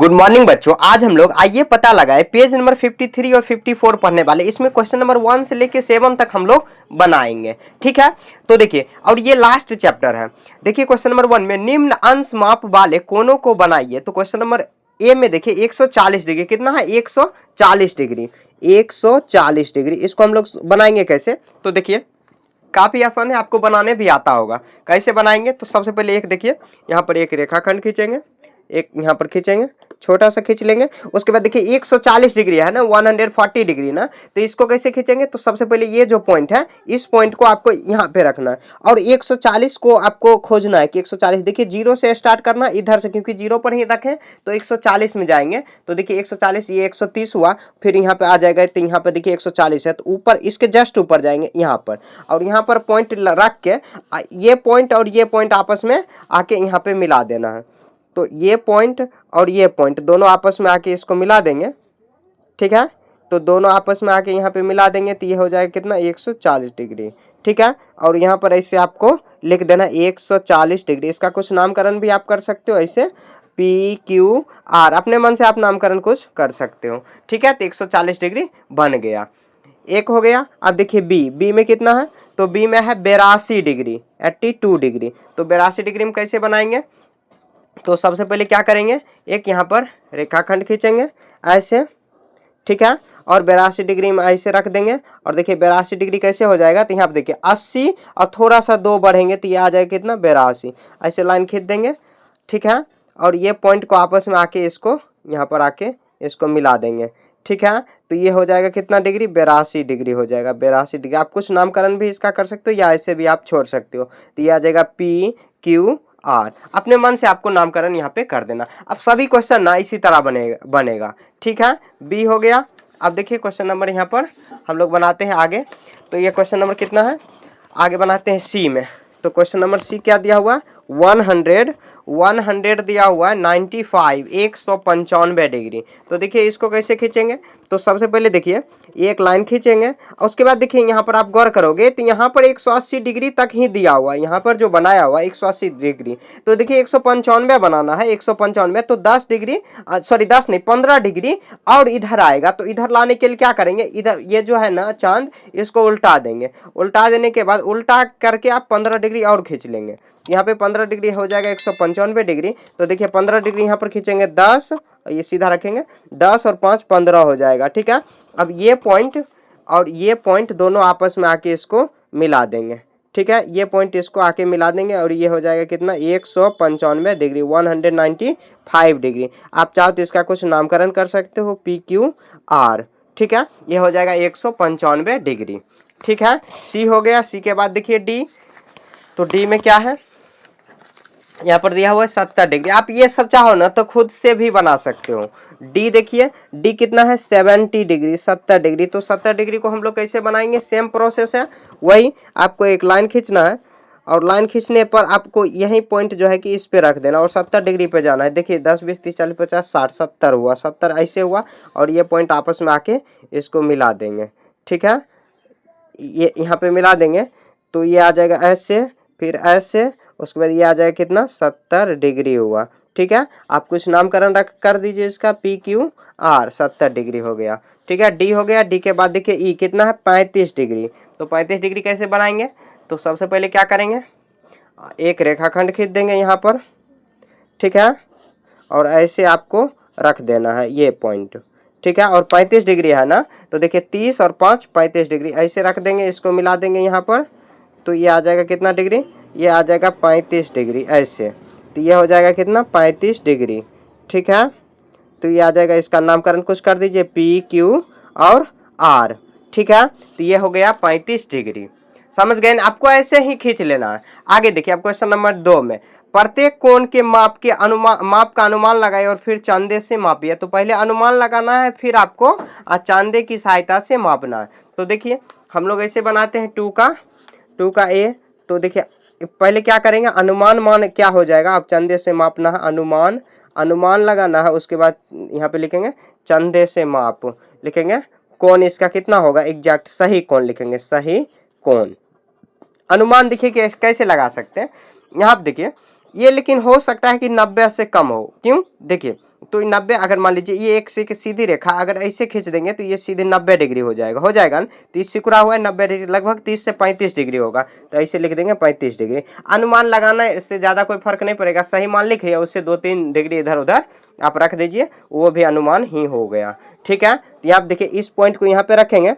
Good morning बच्चों। आज हम लोग आइए पता लगाए पेज नंबर 53 और 54 पढ़ने वाले। इसमें क्वेश्चन नंबर 1 से लेके 7 तक हम लोग बनाएंगे, ठीक है। तो देखिए, और ये लास्ट चैप्टर है। देखिए क्वेश्चन नंबर 1 में निम्न अंश माप वाले कोनों को बनाइए। तो क्वेश्चन नंबर ए में देखिए 140 डिग्री, कितना है 140 डिग्री, 140 डिग्री। इसको हम लोग बनाएंगे कैसे? तो देखिए काफी आसान है, आपको बनाने भी आता होगा। कैसे बनाएंगे? तो सबसे पहले एक देखिए, यहाँ पर एक रेखाखंड खींचेंगे, एक यहाँ पर खींचेंगे, छोटा सा खींच लेंगे। उसके बाद देखिए 140 डिग्री है ना, 140 डिग्री ना, तो इसको कैसे खींचेंगे? तो सबसे पहले ये जो पॉइंट है, इस पॉइंट को आपको यहाँ पे रखना है और 140 को आपको खोजना है कि 140। देखिए 0 से स्टार्ट करना इधर से, क्योंकि 0 पर ही रखें तो 140 में जाएंगे। तो देखिए 140, ये 130 हुआ, फिर यहाँ पे आ जाएगा। तो यहाँ पर देखिए 140 है, तो ऊपर इसके जस्ट ऊपर जाएंगे यहाँ पर, और यहाँ पर पॉइंट रख के ये पॉइंट और ये पॉइंट आपस में आके यहाँ पे मिला देना है। तो ये पॉइंट और ये पॉइंट दोनों आपस में आके इसको मिला देंगे, ठीक है। तो दोनों आपस में आके यहाँ पे मिला देंगे, तो ये हो जाएगा कितना 140 डिग्री, ठीक है। और यहाँ पर ऐसे आपको लिख देना 140 डिग्री। इसका कुछ नामकरण भी आप कर सकते हो, ऐसे PQR, अपने मन से आप नामकरण कुछ कर सकते हो, ठीक है। तो 140 डिग्री बन गया, एक हो गया। अब देखिए बी में कितना है? तो बी में है 82 डिग्री, 82 डिग्री। तो 82 डिग्री में कैसे बनाएंगे? तो सबसे पहले क्या करेंगे, एक यहाँ पर रेखाखंड खींचेंगे ऐसे, ठीक है, और 82 डिग्री में ऐसे रख देंगे। और देखिए 82 डिग्री कैसे हो जाएगा? तो यहाँ पर देखिए 80 और थोड़ा सा 2 बढ़ेंगे तो ये आ जाएगा कितना 82। ऐसे लाइन खींच देंगे, ठीक है। और ये पॉइंट को आपस में आके इसको यहाँ पर आके इसको मिला देंगे, ठीक है। तो ये हो जाएगा कितना डिग्री? 82 डिग्री हो जाएगा, 82 डिग्री। आप कुछ नामकरण भी इसका कर सकते हो या ऐसे भी आप छोड़ सकते हो। तो ये आ जाएगा PQR। अपने मन से आपको नामकरण यहाँ पे कर देना। अब सभी क्वेश्चन ना इसी तरह बनेगा, ठीक है। बी हो गया। अब देखिए क्वेश्चन नंबर यहाँ पर हम लोग बनाते हैं आगे। तो ये क्वेश्चन नंबर कितना है? आगे बनाते हैं सी में। तो क्वेश्चन नंबर सी क्या दिया हुआ? 100 दिया हुआ है, 95 195 डिग्री। तो देखिए इसको कैसे खींचेंगे? तो सबसे पहले देखिए एक लाइन खींचेंगे, और उसके बाद देखिए यहाँ पर आप गौर करोगे तो यहाँ पर 180 डिग्री तक ही दिया हुआ है, यहाँ पर जो बनाया हुआ है 180 डिग्री। तो देखिए 195 बनाना है, 195 तो 10 डिग्री, सॉरी 10 नहीं 15 डिग्री और इधर आएगा। तो इधर लाने के लिए क्या करेंगे? इधर ये जो है ना चांद, इसको उल्टा देंगे। उल्टा देने के बाद उल्टा करके आप 15 डिग्री और खींच लेंगे। यहाँ पे 15 डिग्री हो जाएगा 195 डिग्री। तो देखिए 15 डिग्री यहाँ पर खींचेंगे 10, ये सीधा रखेंगे, 10 और 5 15 हो जाएगा, ठीक है। अब ये पॉइंट और ये पॉइंट दोनों आपस में आके इसको मिला देंगे, ठीक है। ये पॉइंट इसको आके मिला देंगे और ये हो जाएगा कितना 195 डिग्री, 195 डिग्री। आप चाहो तो इसका कुछ नामकरण कर सकते हो, PQR, ठीक है। ये हो जाएगा 195 डिग्री, ठीक है। सी हो गया। सी के बाद देखिए डी। तो डी में क्या है? यहाँ पर दिया हुआ है 70 डिग्री। आप ये सब चाहो ना तो खुद से भी बना सकते हो। डी देखिए, डी कितना है? 70 डिग्री, 70 डिग्री। तो 70 डिग्री को हम लोग कैसे बनाएंगे? सेम प्रोसेस है, वही आपको एक लाइन खींचना है, और लाइन खींचने पर आपको यही पॉइंट जो है कि इस पे रख देना और 70 डिग्री पे जाना है। देखिए 10 20 30 40 50 60 70 हुआ, 70 ऐसे हुआ, और ये पॉइंट आपस में आके इसको मिला देंगे, ठीक है। ये यहाँ पे मिला देंगे तो ये आ जाएगा ऐसे, फिर ऐसे, उसके बाद ये आ जाएगा कितना 70 डिग्री हुआ, ठीक है। आप कुछ नामकरण रख कर दीजिए इसका, PQR, 70 डिग्री हो गया, ठीक है। डी हो गया। डी के बाद देखिए ई कितना है? 35 डिग्री। तो 35 डिग्री कैसे बनाएंगे? तो सबसे पहले क्या करेंगे, एक रेखाखंड खींच देंगे यहाँ पर, ठीक है, और ऐसे आपको रख देना है ये पॉइंट, ठीक है। और 35 डिग्री है ना, तो देखिए 30 और 5 35 डिग्री ऐसे रख देंगे, इसको मिला देंगे यहाँ पर। तो ये आ जाएगा कितना डिग्री? ये आ जाएगा 35 डिग्री ऐसे। तो ये हो जाएगा कितना 35 डिग्री, ठीक है। तो ये आ जाएगा, इसका नामकरण कुछ कर दीजिए, PQR, ठीक है। तो ये हो गया 35 डिग्री। समझ गए ना? आपको ऐसे ही खींच लेना है। आगे देखिए अब क्वेश्चन नंबर 2 में प्रत्येक कोण के माप का अनुमान लगाए और फिर चंदे से मापिए। तो पहले अनुमान लगाना है, फिर आपको चंदे की सहायता से मापना है। तो देखिए हम लोग ऐसे बनाते हैं 2 का ए। तो देखिए पहले क्या करेंगे, अनुमान मान क्या हो जाएगा? अब चंदे से मापना है, अनुमान लगाना है। उसके बाद यहाँ पे लिखेंगे चंदे से माप, लिखेंगे कोण इसका कितना होगा एग्जैक्ट, सही कोण लिखेंगे, सही कोण। अनुमान देखिए कैसे लगा सकते हैं, यहाँ पे देखिए ये लेकिन हो सकता है कि 90 से कम हो। क्यों? देखिए तो 90, अगर मान लीजिए ये एक से सीधी रेखा अगर ऐसे खींच देंगे तो ये सीधे 90 डिग्री हो जाएगा ना। तो इस सिकुड़ा हुआ है 90 डिग्री, लगभग 30 से 35 डिग्री होगा, तो ऐसे लिख देंगे 35 डिग्री। अनुमान लगाना, इससे ज़्यादा कोई फर्क नहीं पड़ेगा, सही मान लिखिए, उससे 2-3 डिग्री इधर उधर आप रख दीजिए, वो भी अनुमान ही हो गया। ठीक है, तो आप देखिए इस पॉइंट को यहाँ पे रखेंगे,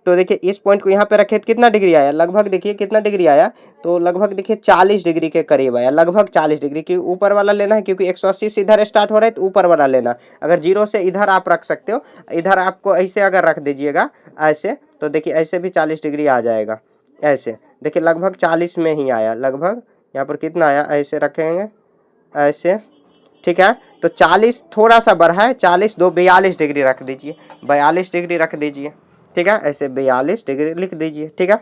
तो देखिए इस पॉइंट को यहाँ पे रखे तो कितना डिग्री आया, लगभग देखिए कितना डिग्री आया, तो लगभग देखिए 40 डिग्री के करीब आया, लगभग 40 डिग्री की। ऊपर वाला लेना है क्योंकि 180 से इधर स्टार्ट हो रहा है, तो ऊपर वाला लेना। अगर 0 से इधर आप रख सकते हो, इधर आपको ऐसे अगर रख दीजिएगा ऐसे, तो देखिए ऐसे भी 40 डिग्री आ जाएगा। ऐसे देखिए लगभग 40 में ही आया, लगभग यहाँ पर कितना आया, ऐसे रखेंगे ऐसे। ठीक है, तो 40 थोड़ा सा बढ़ा है, 40 2 42 डिग्री रख दीजिए, 42 डिग्री रख दीजिए। ठीक है, ऐसे 42 डिग्री लिख दीजिए। ठीक है,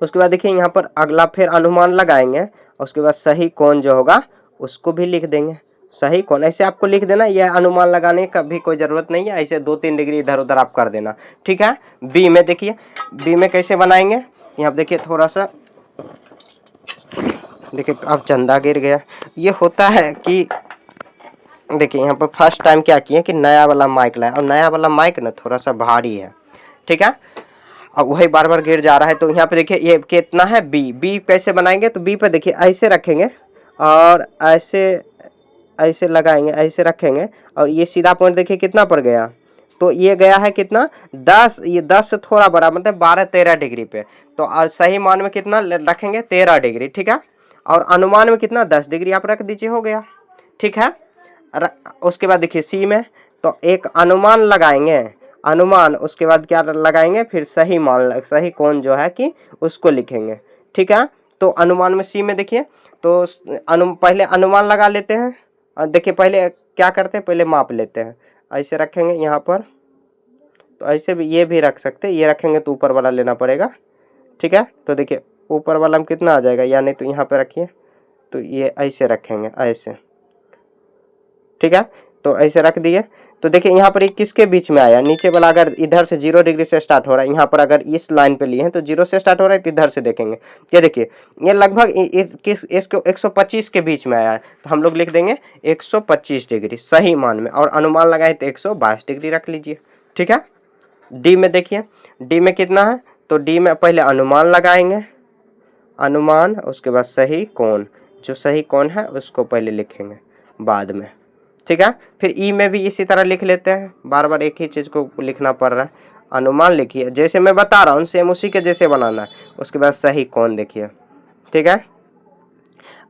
उसके बाद देखिए यहाँ पर अगला फिर अनुमान लगाएंगे, उसके बाद सही कोण जो होगा उसको भी लिख देंगे। सही कोण ऐसे आपको लिख देना, यह अनुमान लगाने का भी कोई ज़रूरत नहीं है, ऐसे 2-3 डिग्री इधर उधर आप कर देना। ठीक है, बी में देखिए, बी में कैसे बनाएंगे, यहाँ देखिए थोड़ा सा, देखिए अब चंदा गिर गया। ये होता है कि देखिए यहाँ पर फर्स्ट टाइम क्या किए कि नया वाला माइक लाया, और नया वाला माइक ना थोड़ा सा भारी है। ठीक है, अब वही बार बार गिर जा रहा है, तो यहाँ पे देखिए ये कितना है, बी। बी कैसे बनाएंगे, तो बी पे देखिए ऐसे रखेंगे और ऐसे ऐसे लगाएंगे, ऐसे रखेंगे, और ये सीधा पॉइंट देखिए कितना पर गया, तो ये गया है कितना 10, ये 10 से थोड़ा बड़ा, मतलब 12-13 डिग्री पे। तो और सही मान में कितना रखेंगे, 13 डिग्री। ठीक है, और अनुमान में कितना 10 डिग्री आप रख दीजिए, हो गया। ठीक है, उसके बाद देखिए सी में, तो एक अनुमान लगाएंगे, अनुमान, उसके बाद क्या लगाएंगे, फिर सही मान, सही कोण जो है कि उसको लिखेंगे। ठीक है, तो अनुमान में सी में देखिए, तो पहले अनुमान लगा लेते हैं, और देखिए पहले क्या करते हैं, पहले माप लेते हैं, ऐसे रखेंगे यहाँ पर, तो ऐसे भी ये भी रख सकते हैं, ये रखेंगे तो ऊपर वाला लेना पड़ेगा। ठीक है, तो देखिए ऊपर वाला में कितना आ जाएगा, या नहीं तो यहाँ पे रखिए, तो ये ऐसे रखेंगे ऐसे। ठीक है, तो ऐसे रख दिए, तो देखिए यहाँ पर किसके बीच में आया, नीचे वाला अगर इधर से 0 डिग्री से स्टार्ट हो रहा है, यहाँ पर अगर इस लाइन पे लिए हैं तो 0 से स्टार्ट हो रहा है, तो इधर से देखेंगे, ये देखिए ये लगभग इसको 125 के बीच में आया है, तो हम लोग लिख देंगे 125 डिग्री सही मान में, और अनुमान लगाए तो 122 डिग्री रख लीजिए। ठीक है, डी में देखिए, डी में कितना है, तो डी में पहले अनुमान लगाएंगे, अनुमान, उसके बाद सही कोण, जो सही कोण है उसको पहले लिखेंगे बाद में। ठीक है, फिर ई में भी इसी तरह लिख लेते हैं, बार बार एक ही चीज़ को लिखना पड़ रहा है। अनुमान लिखिए, जैसे मैं बता रहा हूँ सेम उसी के जैसे बनाना है, उसके बाद सही कोण देखिए। ठीक है,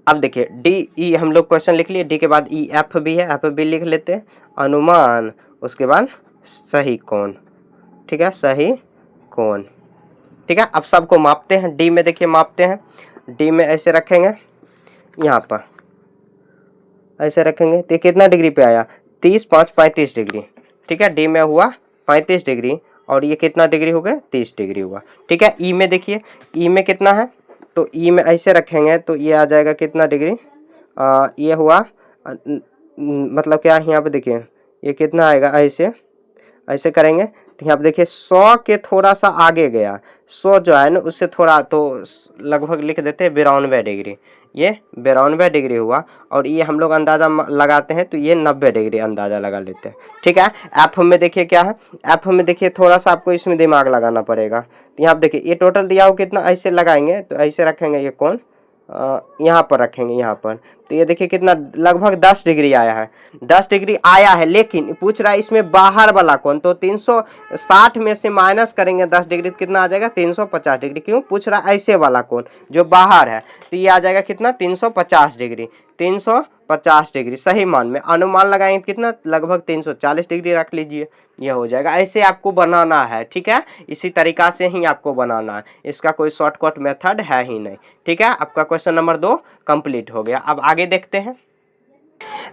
अब देखिए डी ई हम लोग क्वेश्चन लिख लिए, डी के बाद ई एफ भी है, एफ भी लिख लेते हैं, अनुमान, उसके बाद सही कोण। ठीक है, सही कोण। ठीक है, अब सबको मापते हैं, डी में देखिए मापते हैं, डी में ऐसे रखेंगे, यहाँ पर ऐसे रखेंगे, तो कितना डिग्री पे आया, 30 5 35 डिग्री। ठीक है, डी में हुआ 35 डिग्री, और ये कितना डिग्री हो गया, 30 डिग्री हुआ। ठीक है, ई में देखिए, ई में कितना है, तो ई में ऐसे रखेंगे तो ये आ जाएगा कितना डिग्री, ये हुआ मतलब क्या, यहाँ पे देखिए ये कितना आएगा, ऐसे ऐसे करेंगे, तो यहाँ पे देखिए 100 के थोड़ा सा आगे गया, 100 जो है ना उससे थोड़ा, तो लगभग लिख देते हैं 92 डिग्री, ये 92 डिग्री हुआ, और ये हम लोग अंदाज़ा लगाते हैं तो ये 90 डिग्री अंदाज़ा लगा लेते हैं। ठीक है, एफ में देखिए क्या है, एफ में देखिए थोड़ा सा आपको इसमें दिमाग लगाना पड़ेगा, तो यहाँ पे देखिए ये टोटल दिया हो कितना, ऐसे लगाएंगे, तो ऐसे रखेंगे, ये कौन यहाँ पर रखेंगे, यहाँ पर, तो ये देखिए कितना लगभग 10 डिग्री आया है, 10 डिग्री आया है, लेकिन पूछ रहा है इसमें बाहर वाला कौन, तो 360 में से माइनस करेंगे 10 डिग्री, तो कितना आ जाएगा 350 डिग्री। क्यों पूछ रहा है ऐसे वाला कौन जो बाहर है, तो ये आ जाएगा कितना 350 डिग्री, 350 डिग्री सही मान में। अनुमान लगाएंगे कितना, लगभग 340 डिग्री रख लीजिए, यह हो जाएगा। ऐसे आपको बनाना है। ठीक है, इसी तरीका से ही आपको बनाना है, इसका कोई शॉर्टकट मेथड है ही नहीं। ठीक है, आपका क्वेश्चन नंबर 2 कंप्लीट हो गया। अब आगे देखते हैं,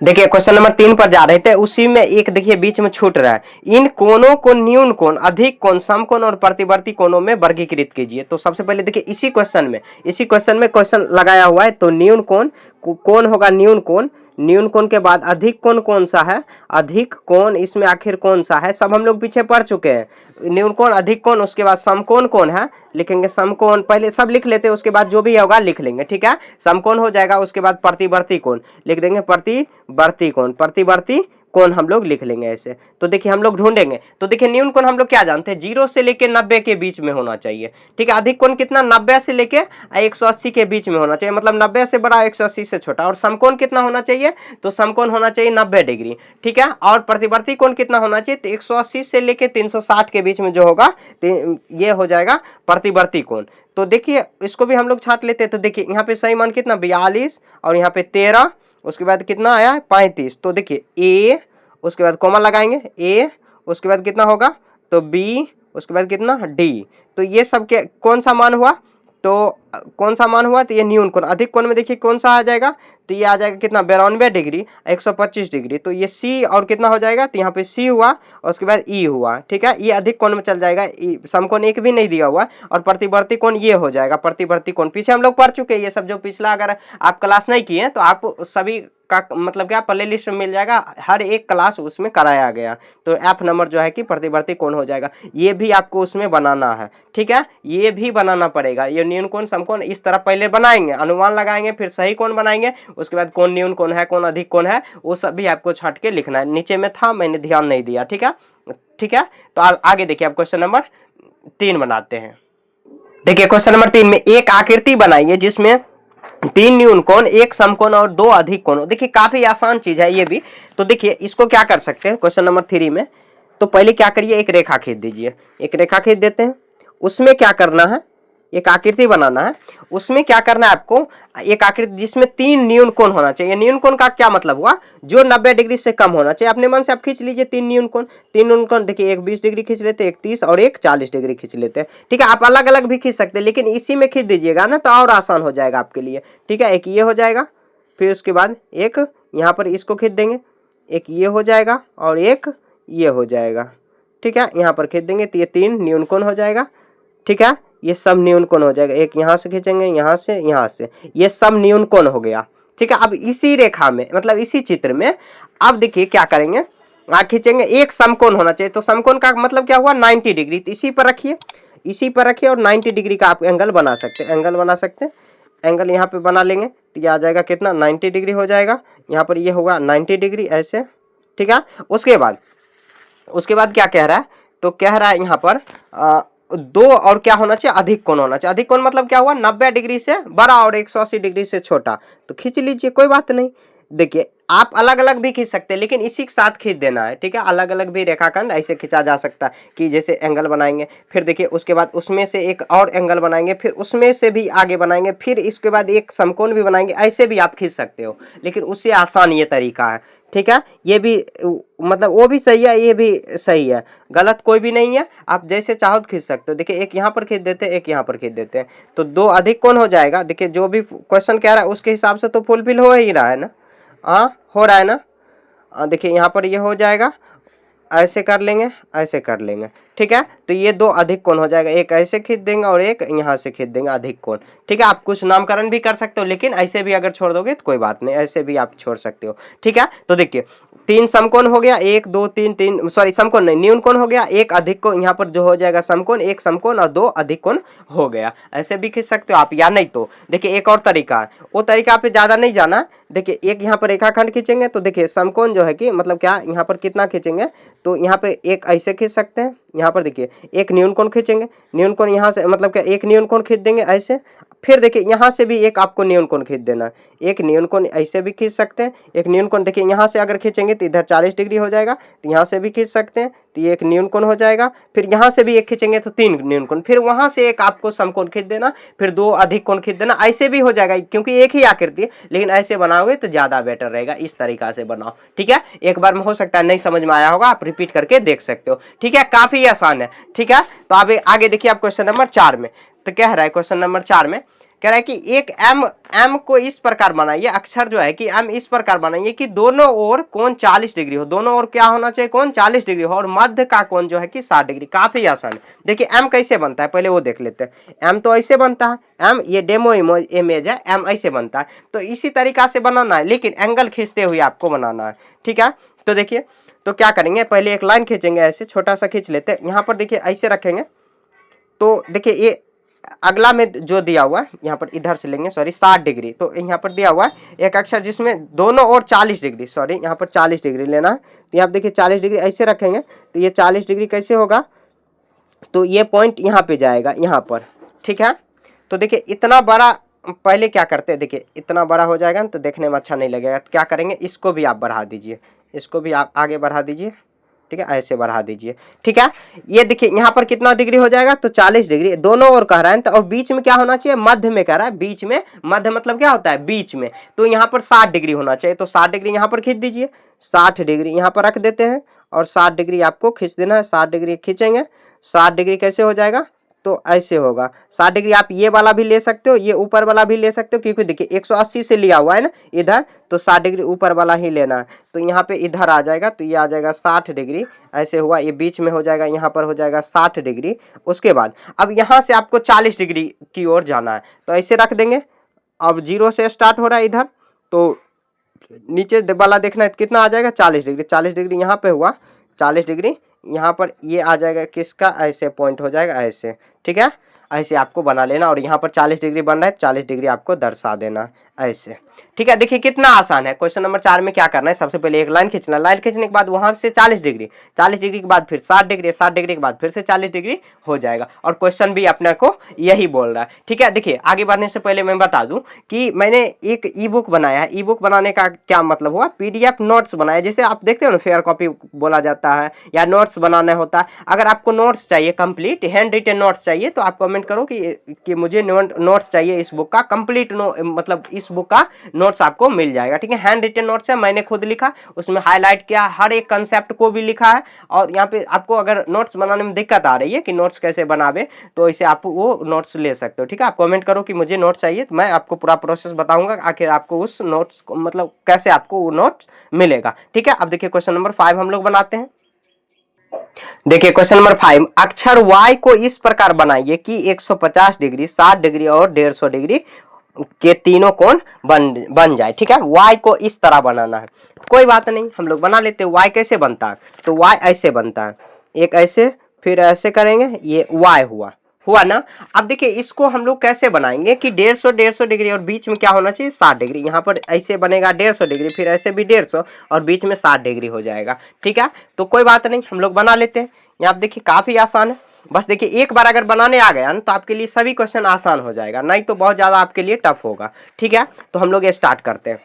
देखिए क्वेश्चन नंबर 3 पर जा रहे थे, उसी में एक देखिए बीच में छूट रहा है, इन कोणों को न्यून कोण, अधिक कोण, समकोण और प्रतिवर्ती कोणों में वर्गीकृत कीजिए। तो सबसे पहले देखिए इसी क्वेश्चन में क्वेश्चन लगाया हुआ है, तो न्यून कोण कौन होगा न्यून कोण, न्यून कोण के बाद अधिक कोण कौन सा है, अधिक कोण इसमें आखिर कौन सा है, सब हम लोग पीछे पढ़ चुके हैं। न्यून कोण, अधिक कोण, उसके बाद समकोण कौन है, लिखेंगे समकोण, पहले सब लिख लेते हैं, उसके बाद जो भी होगा लिख लेंगे, ठीक है। समकोण हो जाएगा, उसके बाद प्रतिवर्ती कोण लिख देंगे, प्रतिवर्ती कोण, प्रतिवर्ती कोण हम लोग लिख लेंगे ऐसे। तो देखिए हम लोग ढूंढेंगे, तो देखिए न्यून कोण हम लोग क्या जानते हैं, 0 से लेके 90 के बीच में होना चाहिए, ठीक है। अधिक कोण कितना, 90 से लेके 180 के बीच में होना चाहिए, मतलब 90 से बड़ा 180 से छोटा। और समकोण कितना होना चाहिए, तो समकोण होना चाहिए 90 डिग्री, ठीक है। और प्रतिवर्ती कोण कितना होना चाहिए, तो 180 से लेके 360 के बीच में जो होगा ये हो जाएगा प्रतिवर्ती कोण। तो देखिए इसको भी हम लोग छांट लेते हैं। तो देखिए यहाँ पे सही मान कितना, 42, और यहाँ पे 13, उसके बाद कितना आया 35। तो देखिए ए, उसके बाद कॉमा लगाएंगे ए, उसके बाद कितना होगा तो बी, उसके बाद कितना डी। तो ये सब के कौन सा मान हुआ, तो कौन सा मान हुआ, तो ये न्यून कोण। अधिक कोण में देखिए कौन सा आ जाएगा, तो ये आ जाएगा कितना 92 डिग्री, 125 डिग्री। तो ये सी और कितना हो जाएगा, तो यहाँ पे सी हुआ और उसके बाद ई हुआ, ठीक है। ये अधिक कोण में चल जाएगा, समकोण एक भी नहीं दिया हुआ। और प्रतिवर्ती कोण ये हो जाएगा, प्रतिवर्ती कोण पीछे हम लोग पढ़ चुके हैं ये सब। जो पिछला अगर आप क्लास नहीं किए तो आप सभी का मतलब क्या प्ले लिस्ट में मिल जाएगा, हर एक क्लास उसमें कराया गया। तो एफ नंबर जो है कि प्रतिवर्ती कोण हो जाएगा। ये भी आपको उसमें बनाना है, ठीक है, ये भी बनाना पड़ेगा। ये न्यून कोण समकोण इस तरह पहले बनाएंगे, अनुमान लगाएंगे, फिर सही कोण बनाएंगे, उसके बाद कौन न्यून कोण है, कौन अधिक कोण है, वो सब भी आपको छांट के लिखना है। नीचे में था, मैंने ध्यान नहीं दिया, ठीक है, ठीक है। तो आगे देखिए, आप क्वेश्चन नंबर 3 बनाते हैं। देखिए क्वेश्चन नंबर 3 में एक आकृति बनाइए जिसमें 3 न्यून कोण, 1 समकोण और 2 अधिक कोण। देखिए काफी आसान चीज है ये भी। तो देखिए इसको क्या कर सकते हैं क्वेश्चन नंबर 3 में, तो पहले क्या करिए, एक रेखा खींच दीजिए, एक रेखा खींच देते हैं। उसमें क्या करना है, एक आकृति बनाना है, उसमें क्या करना है आपको, एक आकृति जिसमें 3 न्यून कोण होना चाहिए। न्यून कोण का क्या मतलब हुआ, जो 90 डिग्री से कम होना चाहिए। अपने मन से आप खींच लीजिए 3 न्यून कोण। 3 न्यून कोण देखिए, एक 20 डिग्री खींच लेते हैं, एक 30 और एक 40 डिग्री खींच लेते हैं, ठीक है। आप अलग अलग भी खींच सकते हैं, लेकिन इसी में खींच दीजिएगा ना तो और आसान हो जाएगा आपके लिए, ठीक है। एक ये हो जाएगा, फिर उसके बाद एक यहाँ पर इसको खींच देंगे, एक ये हो जाएगा और एक ये हो जाएगा, ठीक है। यहाँ पर खींच देंगे तो ये 3 न्यून कोण हो जाएगा, ठीक है। ये सब न्यून कोण हो जाएगा, एक यहाँ से खींचेंगे, यहाँ से, ये सब न्यून कोण हो गया, ठीक है। अब इसी रेखा में मतलब इसी चित्र में अब देखिए क्या करेंगे, खींचेंगे, एक समकोण होना चाहिए। तो समकोण का मतलब क्या हुआ 90 डिग्री। तो इसी पर रखिए, इसी पर रखिए और 90 डिग्री का आप एंगल बना सकते हैं, एंगल बना सकते हैं। एंगल यहाँ पे बना लेंगे तो ये आ जाएगा कितना 90 डिग्री हो जाएगा। यहाँ पर ये होगा 90 डिग्री ऐसे, ठीक है। उसके बाद क्या कह रहा है, तो कह रहा है यहाँ पर 2 और क्या होना चाहिए, अधिक कोण होना चाहिए। अधिक कोण मतलब क्या हुआ 90 डिग्री से बड़ा और 180 डिग्री से छोटा। तो खींच लीजिए, कोई बात नहीं। देखिए आप अलग अलग भी खींच सकते हैं, लेकिन इसी के साथ खींच देना है, ठीक है। अलग अलग भी रेखाखंड ऐसे खींचा जा सकता है कि जैसे एंगल बनाएंगे, फिर देखिए उसके बाद उसमें से एक और एंगल बनाएंगे, फिर उसमें से भी आगे बनाएंगे, फिर इसके बाद एक समकोण भी बनाएंगे। ऐसे भी आप खींच सकते हो, लेकिन उससे आसान ये तरीका है, ठीक है। ये भी मतलब वो भी सही है, ये भी सही है, गलत कोई भी नहीं है। आप जैसे चाहो तो खींच सकते हो। देखिए एक यहाँ पर खींच देते हैं, एक यहाँ पर खींच देते हैं, तो 2 अधिक कोण हो जाएगा। देखिए जो भी क्वेश्चन कह रहा है उसके हिसाब से तो फुलफिल हो ही रहा है ना, हाँ हो रहा है ना। देखिए यहाँ पर ये हो जाएगा, ऐसे कर लेंगे, ऐसे कर लेंगे, ठीक है। तो ये 2 अधिक कोण हो जाएगा, एक ऐसे खींच देंगे और एक यहाँ से खींच देंगे अधिक कोण, ठीक है। आप कुछ नामकरण भी कर सकते हो, लेकिन ऐसे भी अगर छोड़ दोगे तो कोई बात नहीं, ऐसे भी आप छोड़ सकते हो, ठीक है। तो देखिए 3 समकोण हो गया, 1 2 3 सॉरी समकोण नहीं न्यून कोण हो गया, एक अधिक कोण यहाँ पर जो हो जाएगा समकोण, एक समकोण और 2 अधिक कोण हो गया। ऐसे भी खींच सकते हो आप, या नहीं तो देखिए एक और तरीका है, वो तरीका पे ज्यादा नहीं जाना। देखिए एक यहाँ पर रेखाखंड खींचेंगे, तो देखिए समकोण जो है कि मतलब क्या, यहाँ पर कितना खींचेंगे, तो यहाँ पे एक ऐसे खींच सकते हैं। यहाँ पर देखिए एक न्यून कोण खींचेंगे, न्यून कोण यहाँ से मतलब क्या एक न्यून कोण खींच देंगे ऐसे। फिर देखिए यहाँ से भी एक आपको न्यून कोण खींच देना है, एक न्यून कोण ऐसे भी खींच सकते हैं। एक न्यून कोण देखिए यहाँ से अगर खींचेंगे तो इधर 40 डिग्री हो जाएगा, तो यहाँ से भी खींच सकते हैं, तो ये एक न्यून कोण हो जाएगा। फिर यहाँ से भी एक खींचेंगे तो 3 न्यून कोण, फिर वहाँ से एक आपको समकोण खींच देना, फिर 2 अधिक कोण खींच देना। ऐसे भी हो जाएगा, क्योंकि एक ही आकृति है, लेकिन ऐसे बनाओगे तो ज्यादा बेटर रहेगा। इस तरीका से बनाओ, ठीक है। एक बार में हो सकता है नहीं समझ में आया होगा, आप रिपीट करके देख सकते हो, ठीक है। काफी आसान है, ठीक है। तो आगे देखिए आप क्वेश्चन नंबर 4 में तो कह रहा है, क्वेश्चन नंबर 4 में कह रहा है कि एक एम को इस प्रकार बनाइए, अक्षर जो है कि एम इस प्रकार बनाइए कि दोनों ओर कोण 40 डिग्री हो, दोनों ओर क्या होना चाहिए, कोण 40 डिग्री हो और मध्य का कोण जो है कि 60 डिग्री। काफी आसान है। देखिए एम कैसे बनता है पहले वो देख लेते हैं। एम तो ऐसे बनता है, एम ये डेमो इमेज है, एम ऐसे बनता है। तो इसी तरीका से बनाना है, लेकिन एंगल खींचते हुए आपको बनाना है, ठीक है। तो देखिए तो क्या करेंगे, पहले एक लाइन खींचेंगे, ऐसे छोटा सा खींच लेते हैं। यहाँ पर देखिए ऐसे रखेंगे, तो देखिए ये अगला में जो दिया हुआ है यहाँ पर इधर से लेंगे, सॉरी 60 डिग्री। तो यहाँ पर दिया हुआ है एक अक्षर जिसमें दोनों ओर 40 डिग्री, सॉरी यहाँ पर 40 डिग्री लेना है। तो यहाँ देखिए 40 डिग्री ऐसे रखेंगे, तो ये 40 डिग्री कैसे होगा, तो ये पॉइंट यहाँ पे जाएगा, यहाँ पर, ठीक है। तो देखिए इतना बड़ा पहले क्या करते हैं, देखिए इतना बड़ा हो जाएगा ना तो देखने में अच्छा नहीं लगेगा। तो क्या करेंगे, इसको भी आप बढ़ा दीजिए, इसको भी आप आगे बढ़ा दीजिए, ठीक है, ऐसे बढ़ा दीजिए, ठीक है। ये देखिए यहाँ पर कितना डिग्री हो जाएगा, तो 40 डिग्री दोनों ओर कह रहा है। तो और बीच में क्या होना चाहिए, मध्य में कह रहा है, बीच में, मध्य मतलब क्या होता है, बीच में। तो यहाँ पर 60 डिग्री होना चाहिए। तो 60 डिग्री यहाँ पर खींच दीजिए, 60 डिग्री यहाँ पर रख देते हैं और 60 डिग्री आपको खींच देना है। 60 डिग्री खींचेंगे, 60 डिग्री कैसे हो जाएगा, तो ऐसे होगा। 60 डिग्री आप ये वाला भी ले सकते हो, ये ऊपर वाला भी ले सकते हो, क्योंकि देखिए 180 से लिया हुआ है ना इधर, तो 60 डिग्री ऊपर वाला ही लेना है। तो यहाँ पे इधर आ जाएगा, तो ये आ जाएगा 60 डिग्री, ऐसे हुआ, ये बीच में हो जाएगा, यहाँ पर हो जाएगा 60 डिग्री। उसके बाद अब यहाँ से आपको 40 डिग्री की ओर जाना है, तो ऐसे रख देंगे। अब 0 से स्टार्ट हो रहा है इधर, तो नीचे वाला देखना है कितना आ जाएगा, 40 डिग्री। 40 डिग्री यहाँ पे हुआ, 40 डिग्री यहाँ पर ये आ जाएगा किसका, ऐसे पॉइंट हो जाएगा ऐसे, ठीक है। ऐसे आपको बना लेना और यहाँ पर 40 डिग्री बन रहा है, 40 डिग्री आपको दर्शा देना ऐसे, ठीक है। देखिए कितना आसान है। क्वेश्चन नंबर 4 में क्या करना है, सबसे पहले एक लाइन खींचना, लाइन खींचने के बाद वहां से 40 डिग्री, 40 डिग्री के बाद फिर 60 डिग्री, 60 डिग्री के बाद फिर से 40 डिग्री हो जाएगा। और क्वेश्चन भी अपने को यही बोल रहा है, ठीक है। देखिए आगे बढ़ने से पहले मैं बता दूं कि मैंने एक ई बुक बनाया है। ई बुक बनाने का क्या मतलब हुआ, पीडीएफ नोट्स बनाया, जैसे आप देखते हो ना फेयर कॉपी बोला जाता है या नोट्स बनाना होता है। अगर आपको नोट्स चाहिए कंप्लीट हैंड रिटन नोट्स चाहिए, तो आप कमेंट करो कि मुझे नोट्स चाहिए इस बुक का कंप्लीट, मतलब इस बुक का नोट्स आपको मिल जाएगा, ठीक है। हैंड रिटन नोट्स है, मैंने खुद लिखा, उसमें हाईलाइट किया, हर एक कंसेप्ट को भी लिखा है। और यहाँ पे आपको अगर नोट्स बनाने में दिक्कत आ रही है कि नोट्स कैसे बनावे, तो इसे आप वो नोट्स ले सकते हो, ठीक है। आप कमेंट करो कि मुझे नोट्स चाहिए, तो मैं आपको पूरा प्रोसेस बताऊंगा आखिर आपको उस नोट्स मतलब कैसे आपको वो नोट्स मिलेगा, ठीक है। अब देखिए क्वेश्चन नंबर 5 हम लोग बनाते हैं। देखिए क्वेश्चन नंबर 5, अक्षर y को इस प्रकार बनाइए कि 150 डिग्री, 60 डिग्री और 150 डिग्री के तीनों कोण बन जाए, ठीक है। y को इस तरह बनाना है, कोई बात नहीं, हम लोग बना लेते हैं। y कैसे बनता है, तो y ऐसे बनता है, एक ऐसे, फिर ऐसे करेंगे, ये y हुआ ना। अब देखिए इसको हम लोग कैसे बनाएंगे कि 150 डिग्री और बीच में क्या होना चाहिए, 60 डिग्री। यहाँ पर ऐसे बनेगा 150 डिग्री, फिर ऐसे भी 150 और बीच में 60 डिग्री हो जाएगा, ठीक है। तो कोई बात नहीं, हम लोग बना लेते हैं। यहाँ आप देखिए काफी आसान है, बस देखिए एक बार अगर बनाने आ गया ना तो आपके लिए सभी क्वेश्चन आसान हो जाएगा, नहीं तो बहुत ज्यादा आपके लिए टफ होगा, ठीक है। तो हम लोग ये स्टार्ट करते हैं।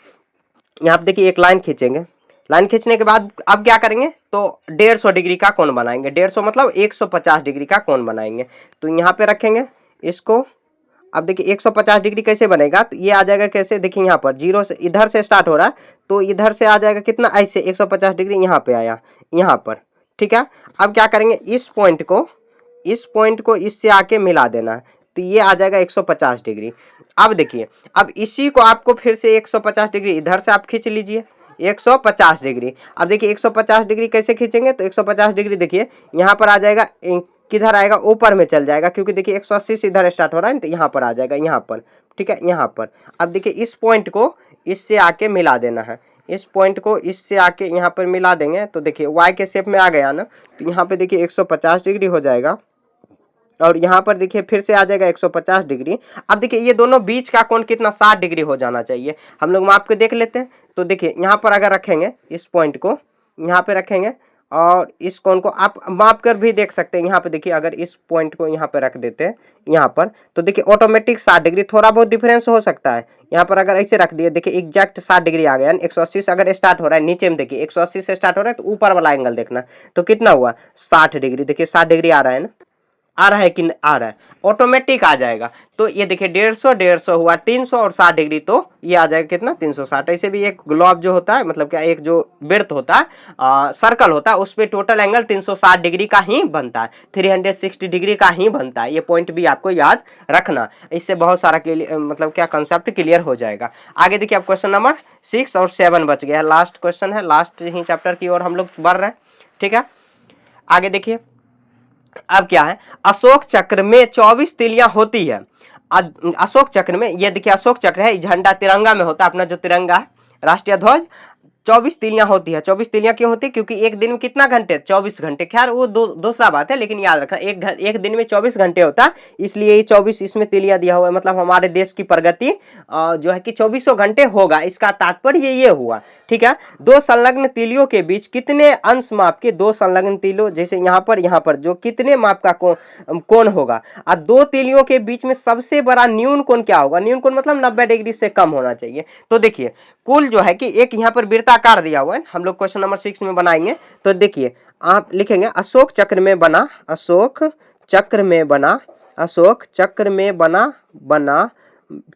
यहाँ आप देखिए एक लाइन खींचेंगे, लाइन खींचने के बाद अब क्या करेंगे, तो 150 डिग्री का कोण बनाएंगे। 150 मतलब 150 डिग्री का कोण बनाएंगे। तो यहाँ पे रखेंगे इसको। अब देखिए 150 डिग्री कैसे बनेगा, तो ये आ जाएगा कैसे, देखिए यहाँ पर 0 से इधर से स्टार्ट हो रहा है, तो इधर से आ जाएगा कितना, ऐसे 150 डिग्री यहाँ पे आया, यहाँ पर, ठीक है। अब क्या करेंगे, इस पॉइंट को इससे आके मिला देना है, तो ये आ जाएगा 150 डिग्री। अब देखिए अब इसी को आपको फिर से 150 डिग्री इधर से आप खींच लीजिए, 150 डिग्री। अब देखिए 150 डिग्री कैसे खींचेंगे, तो 150 डिग्री देखिए यहाँ पर आ जाएगा, किधर आएगा, ऊपर में चल जाएगा, क्योंकि देखिए 180 से इधर स्टार्ट हो रहा है, तो यहाँ पर आ जाएगा, यहाँ पर, ठीक है, यहाँ पर। अब देखिए इस पॉइंट को इससे आके मिला देना है, इस पॉइंट को इससे आके यहाँ पर मिला देंगे, तो देखिए y के शेप में आ गया ना, तो यहाँ पे देखिए 150 डिग्री हो जाएगा और यहाँ पर देखिए फिर से आ जाएगा 150 डिग्री। अब देखिए ये दोनों बीच का कोण कितना, 60 डिग्री हो जाना चाहिए। हम लोग माप के देख लेते हैं। तो देखिए यहाँ पर अगर रखेंगे, इस पॉइंट को यहाँ पे रखेंगे और इस कोण को आप माप कर भी देख सकते हैं। यहाँ पे देखिए अगर इस पॉइंट को यहाँ पे रख देते हैं यहाँ पर, तो देखिए ऑटोमेटिक 60 डिग्री, थोड़ा बहुत डिफरेंस हो सकता है। यहाँ पर अगर ऐसे रख दिए, देखिए एग्जैक्ट 60 डिग्री आ गया। 180 से अगर स्टार्ट हो रहा है, नीचे में देखिए 180 से स्टार्ट हो रहा है, तो ऊपर वाला एंगल देखना, तो कितना हुआ, 60 डिग्री। देखिए 60 डिग्री आ रहा है ना, आ रहा है कि आ रहा है, ऑटोमेटिक आ जाएगा। तो ये देखिए 150 150 हुआ 300 और 60 डिग्री, तो ये आ जाएगा कितना 360। ऐसे भी एक ग्लोब जो होता है, मतलब क्या एक जो वृत्त होता है, सर्कल होता है, उस पे टोटल एंगल 360 डिग्री का ही बनता है, 360 डिग्री का ही बनता है। ये पॉइंट भी आपको याद रखना, इससे बहुत सारा मतलब क्या कंसेप्ट क्लियर हो जाएगा। आगे देखिए आप क्वेश्चन नंबर 6 और 7 बच गया, लास्ट क्वेश्चन है, लास्ट ही चैप्टर की ओर हम लोग बढ़ रहे हैं। ठीक है, आगे देखिए अब क्या है, अशोक चक्र में 24 तिलियां होती है। अशोक चक्र में, ये देखिए अशोक चक्र है, झंडा तिरंगा में होता है, अपना जो तिरंगा है राष्ट्रीय ध्वज, 24 तिलियां होती है। 24 तिलियां क्यों होती है? क्योंकि एक दिन में कितना घंटे, 24 घंटे। खैर वो दूसरा बात है, लेकिन याद रखना एक दिन में 24 घंटे होता है, इसलिए ये 24 इसमें तिलियां दिया हुआ है। मतलब हमारे देश की प्रगति जो है कि 24 घंटे होगा, इसका तात्पर्य ये हुआ। ठीक है, दो संलग्न तिलियों के बीच कितने अंश माप के, दो संलग्न तिलियों, जैसे यहाँ पर जो कितने माप का कोण होगा, और दो तिलियों के बीच में सबसे बड़ा न्यून कोण क्या होगा? न्यून कोण मतलब 90 डिग्री से कम होना चाहिए। तो देखिए कुल जो है कि एक यहाँ पर वृत्ताकार दिया हुआ है, हम लोग क्वेश्चन नंबर 6 में बनाएंगे। तो देखिए आप लिखेंगे अशोक चक्र में बना, अशोक चक्र में बना, अशोक चक्र में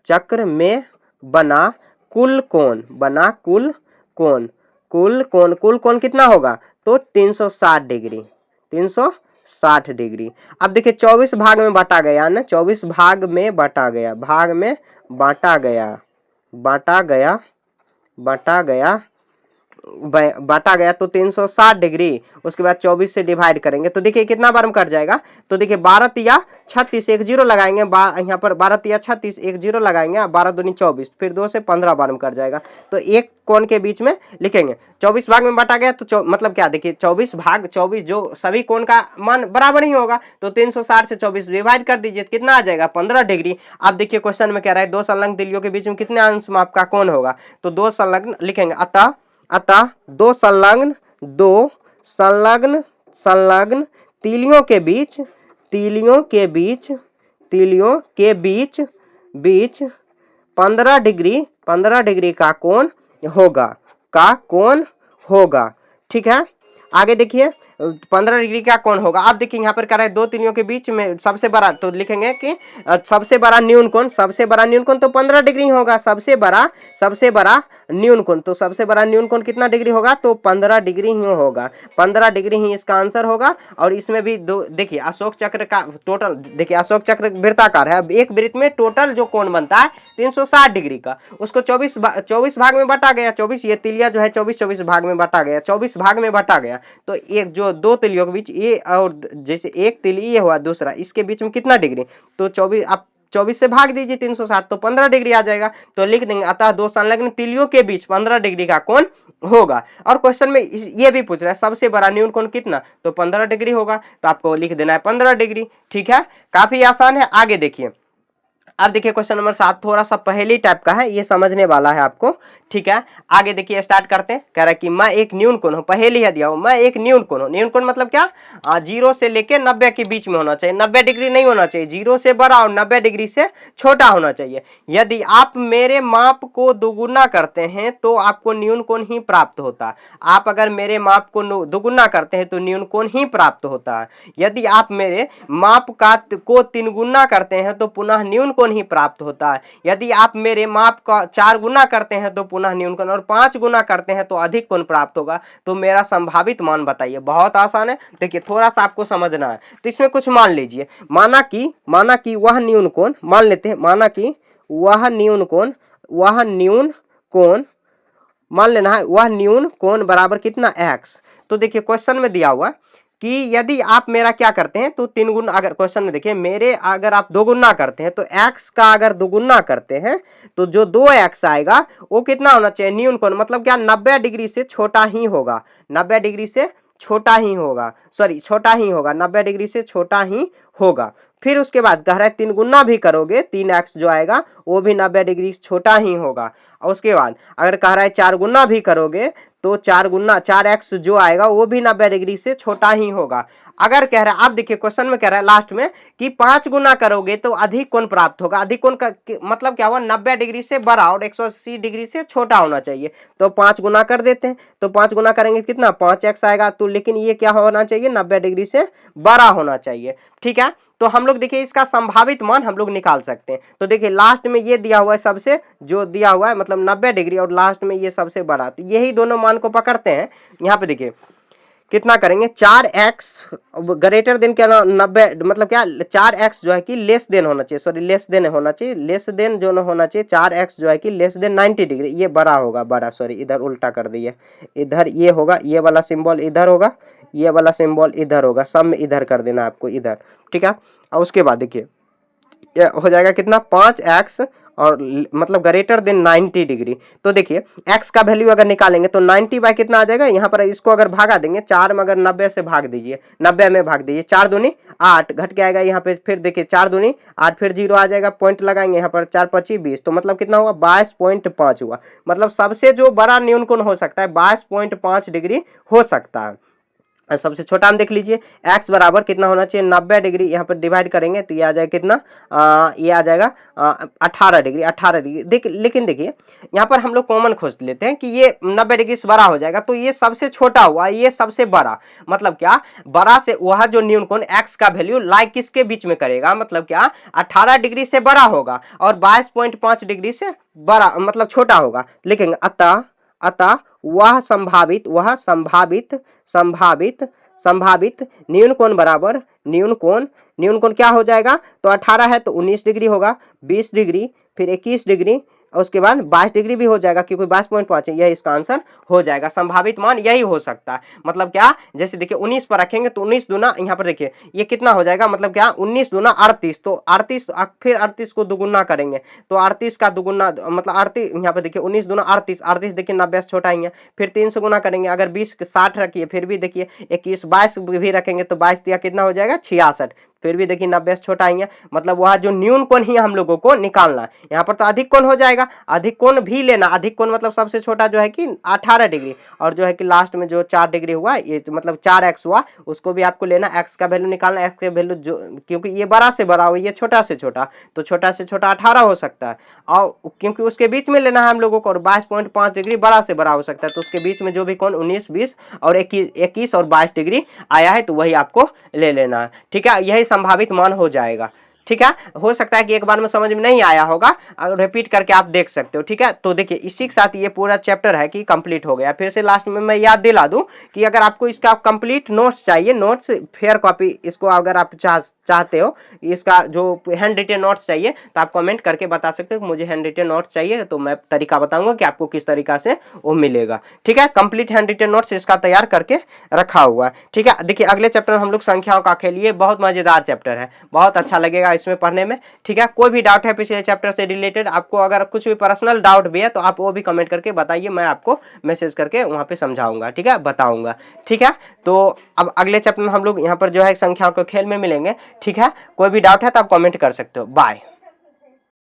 चक्र में बना कुल कोण, बना कुल कोण, कुल कोण कितना होगा? तो 360 डिग्री, 360 डिग्री। अब देखिए 24 भाग में बांटा गया ना, 24 भाग में बांटा गया, भाग में बांटा गया, बांटा गया, बांटा गया, बांटा गया तो 360 डिग्री, उसके बाद 24 से डिवाइड करेंगे तो देखिए कितना बार में कट जाएगा। तो देखिए 12 तिया 36, एक जीरो लगाएंगे, यहाँ पर 12 तिया 36, एक जीरो लगाएंगे, 12 दूनी 24, फिर 2 से 15 बार में कट जाएगा। तो एक कोण के बीच में लिखेंगे 24 भाग में बांटा गया, तो मतलब क्या, देखिए 24 भाग 24, जो सभी कोण का मान बराबर ही होगा, तो 360 से 24 डिवाइड कर दीजिए, कितना आ जाएगा 15 डिग्री। आप देखिए क्वेश्चन में कह रहा है दो संलग्न तिलियों के बीच में कितने अंश माप का कोण होगा, तो दो संलग्न लिखेंगे, अतः दो संलग्न तिलियों के बीच 15 डिग्री का कोण होगा, ठीक है। आगे देखिए 15 डिग्री का कोण होगा। आप देखिए यहाँ पर कह रहा है दो तिलियों के बीच में सबसे बड़ा, तो लिखेंगे कि सबसे बड़ा न्यून कोण, सबसे बड़ा न्यून कोण तो 15 डिग्री होगा, सबसे बड़ा न्यून कोण, तो सबसे बड़ा न्यून कोण कितना डिग्री होगा? तो 15 डिग्री ही होगा, 15 डिग्री ही इसका आंसर होगा। और इसमें भी दो, देखिए अशोक चक्र का टोटल, देखिए अशोक चक्र वृत्ताकार है, अब एक वृत्त में टोटल जो कोण बनता है 360 डिग्री का, उसको 24 भाग में बांटा गया, 24 ये तिलिया जो है 24 भाग में बांटा गया, 24 भाग में बांटा गया, तो एक जो दो तिलियों के बीच ये, और जैसे एक तिली ये हुआ दूसरा, इसके बीच में कितना डिग्री, तो 24, आप 24 से भाग दीजिए 360, तो 15 डिग्री आ जाएगा। तो लिख देंगे अतः दो संलग्न तिलियों के बीच 15 डिग्री का कोण होगा। और क्वेश्चन में ये भी पूछ रहा है सबसे बड़ा न्यून कोण कितना, तो 15 डिग्री होगा, तो आपको लिख देना है 15 डिग्री। ठीक है, काफी आसान है। आगे देखिए, अब देखिए क्वेश्चन नंबर 7 थोड़ा सा पहेली टाइप का है, ये समझने वाला है आपको। ठीक है, आगे देखिए स्टार्ट करते हैं। कह रहा है कि मैं एक न्यून कोण हूं, पहेली है दिया हो, मैं एक न्यून कोण हूं। न्यून कोण मतलब क्या, 0 से लेके 90 के बीच में होना चाहिए, 90 डिग्री नहीं होना चाहिए, 0 से बड़ा और 90 डिग्री से छोटा होना चाहिए। यदि आप मेरे माप को दोगुना करते हैं तो आपको न्यून कोण ही प्राप्त होता है। आप अगर मेरे माप को दोगुना करते हैं तो न्यून कोण ही प्राप्त होता है। यदि आप मेरे माप को 3 गुना करते हैं तो पुनः न्यून कोण ही प्राप्त होता है। यदि आप मेरे माप का 4 गुना करते हैं तो पुनः न्यून कोण, और 5 गुना करते हैं तो अधिक कोण प्राप्त होगा। तो मेरा संभावित मान बताइए। बहुत आसान है, देखिए थोड़ा सा आपको समझना है। तो इसमें कुछ मान लीजिए, माना कि वह न्यून कोण, मान लेते हैं, माना कि वह न्यून कोण मान लेना है, वह न्यून कोण बराबर कितना, x। तो देखिए क्वेश्चन में दिया हुआ कि यदि आप मेरा क्या करते हैं तो 3 गुना, अगर क्वेश्चन में देखिए मेरे अगर आप 2 गुना करते हैं तो x का अगर 2 गुना करते हैं तो जो 2x आएगा वो कितना होना चाहिए, न्यून कोण मतलब क्या, 90 डिग्री से छोटा ही होगा, 90 डिग्री से छोटा ही होगा, सॉरी छोटा ही होगा, 90 डिग्री से छोटा ही होगा। फिर उसके बाद कह रहा है 3 गुना भी करोगे, 3x जो आएगा वो भी 90 डिग्री छोटा ही होगा। और उसके बाद अगर कह रहा है 4 गुना भी करोगे तो 4x जो आएगा वो भी 90 डिग्री से छोटा ही होगा। अगर कह रहा है, आप देखिए क्वेश्चन में कह रहा है लास्ट में कि 5 गुना करोगे तो अधिक कोण प्राप्त होगा। अधिक कोण का मतलब क्या हुआ, 90 डिग्री से बड़ा और 180 डिग्री से छोटा होना चाहिए। तो 5 गुना कर देते हैं, तो 5 गुना करेंगे कितना, 5x आएगा। तो लेकिन ये क्या होना चाहिए, 90 डिग्री से बड़ा होना चाहिए। ठीक है, तो हम लोग देखिए इसका संभावित मान हम लोग निकाल सकते हैं। तो देखिए लास्ट में ये दिया हुआ है, सबसे जो दिया हुआ है मतलब 90 डिग्री, और लास्ट में ये सबसे बड़ा, तो यही दोनों मान को पकड़ते हैं। यहाँ पे देखिए कितना करेंगे, 4x ग्रेटर देन क्या, 90 मतलब क्या, 4x जो है कि लेस देन होना चाहिए, सॉरी लेस देन होना चाहिए, लेस देन जो होना चाहिए 4x जो है कि लेस देन 90 डिग्री, ये बड़ा होगा, बड़ा, सॉरी इधर उल्टा कर दिए, इधर ये होगा, ये वाला सिंबल इधर होगा, ये वाला सिंबल इधर होगा, सब में इधर कर देना आपको इधर। ठीक है, और उसके बाद देखिए ये हो जाएगा कितना, 5x और मतलब ग्रेटर देन 90 डिग्री। तो देखिए x का वैल्यू अगर निकालेंगे तो 90 बाय कितना आ जाएगा, यहाँ पर इसको अगर भागा देंगे, 4 में अगर 90 से भाग दीजिए, 90 में भाग दीजिए, 4 दूनी 8 घट के आएगा यहाँ पे, फिर देखिए 4 दूनी 8, फिर 0 आ जाएगा, पॉइंट लगाएंगे यहाँ पर, 4 25 20, तो मतलब कितना हुआ, 22.5 हुआ। मतलब सबसे जो बड़ा न्यून कोण हो सकता है 22.5 डिग्री हो सकता है। सबसे छोटा हम देख लीजिए, x बराबर कितना होना चाहिए, 90 डिग्री, यहाँ पर डिवाइड करेंगे तो ये आ जाएगा कितना, ये आ जाएगा 18 डिग्री, 18 डिग्री। लेकिन देखिए यहाँ पर हम लोग कॉमन खोज लेते हैं कि ये 90 डिग्री से बड़ा हो जाएगा, तो ये सबसे छोटा हुआ, ये सबसे बड़ा, मतलब क्या, बड़ा से वह जो न्यून कोण x का वैल्यू लाइक किसके बीच में करेगा, मतलब क्या 18 डिग्री से बड़ा होगा और 22.5 डिग्री से बड़ा मतलब छोटा होगा। लेकिन अतः वह संभावित न्यून कोण बराबर न्यून कोण क्या हो जाएगा, तो 18 है तो 19 डिग्री होगा, 20 डिग्री, फिर 21 डिग्री, और उसके बाद 22 डिग्री भी हो जाएगा, क्योंकि 22.5 है, यह इसका आंसर हो जाएगा। संभावित मान यही हो सकता है। मतलब क्या, जैसे देखिए 19 पर रखेंगे तो 19 दूना, यहाँ पर देखिए ये कितना हो जाएगा, मतलब क्या 19 दूना 38, तो 38 फिर 38 को दुगुना करेंगे तो 38 का दुगुना मतलब 38, यहाँ पर देखिए 19 दूना 38, 38 देखिए 90 से छोटा ही है, फिर 3 से गुना करेंगे, अगर 20 60 रखिए, फिर भी देखिए 21 22 भी रखेंगे तो 22 दिया कितना हो जाएगा 66, फिर भी देखिए 90 से छोटा ही है। मतलब वह जो न्यून कोण ही हम लोगों को निकालना है। यहाँ पर तो अधिक कोण हो जाएगा, अधिक कोण भी लेना, अधिक कोण मतलब सबसे छोटा जो है कि 18 डिग्री, और जो है कि लास्ट में जो 4 डिग्री हुआ, ये मतलब 4x हुआ, उसको भी आपको लेना, x का वैल्यू निकालना, x का वैल्यू जो, क्योंकि ये बड़ा से बड़ा हो, ये छोटा से छोटा, तो छोटा से छोटा 18 हो सकता है, और क्योंकि उसके बीच में लेना है हम लोगों को, और 22.5 डिग्री बड़ा से बड़ा हो सकता है, तो उसके बीच में जो भी कोण 19 20 और 21 और 22 डिग्री आया है तो वही आपको ले लेना है। ठीक है, यही संभावित मान हो जाएगा। ठीक है, हो सकता है कि एक बार में समझ में नहीं आया होगा, रिपीट करके आप देख सकते हो। ठीक है, तो देखिए इसी के साथ ये पूरा चैप्टर है कि कंप्लीट हो गया। फिर से लास्ट में मैं याद दिला दूं कि अगर आपको इसका कंप्लीट नोट्स चाहिए, नोट्स फेयर कॉपी, इसको अगर आप चाहते हो, इसका जो हैंड रिटेन नोट्स चाहिए तो आप कमेंट करके बता सकते हो कि मुझे हैंड रिटेन नोट्स चाहिए, तो मैं तरीका बताऊंगा कि आपको किस तरीका से वो मिलेगा। ठीक है, कंप्लीट हैंड रिटेन नोट्स इसका तैयार करके रखा हुआ है। ठीक है, देखिए अगले चैप्टर हम लोग संख्याओं का खेल, ये बहुत मजेदार चैप्टर है, बहुत अच्छा लगेगा इसमें पढ़ने में। ठीक है, कोई भी डाउट है पिछले चैप्टर से रिलेटेड, आपको अगर कुछ भी पर्सनल डाउट भी है तो आप वो भी कमेंट करके बताइए, मैं आपको मैसेज करके वहां पे समझाऊंगा। ठीक है, बताऊंगा। ठीक है, तो अब अगले चैप्टर में हम लोग यहाँ पर जो है संख्याओं के खेल में मिलेंगे। ठीक है, कोई भी डाउट है तो आप कमेंट कर सकते हो। बाय।